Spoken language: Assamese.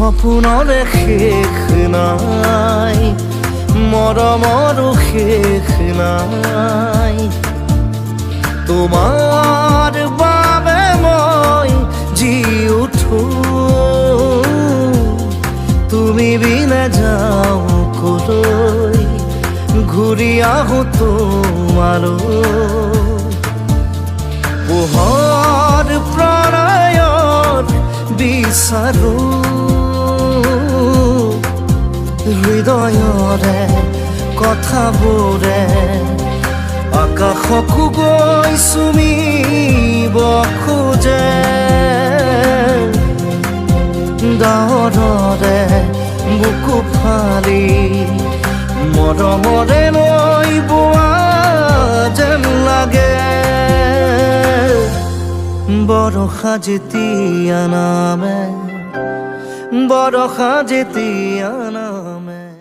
সপোনৰে শেষ নাই, মৰমৰো শেষ নাই। তোমাৰ বাবে মই জি উঠো, তুমি বিনা যাওঁ কলৈ, ঘূৰি আহোঁ তোমালৈ। পোহৰ প্ৰণয়ত বিচাৰো, হৃদয়ৰে কথাবোৰে আকাশকো গৈ চুমিব খোজে। ডাৱৰে বুকু ফালি মৰমৰে নৈ বোৱা যেন লাগে। বৰষা যেতিয়া নামে, বৰষা যেতিয়া নামে।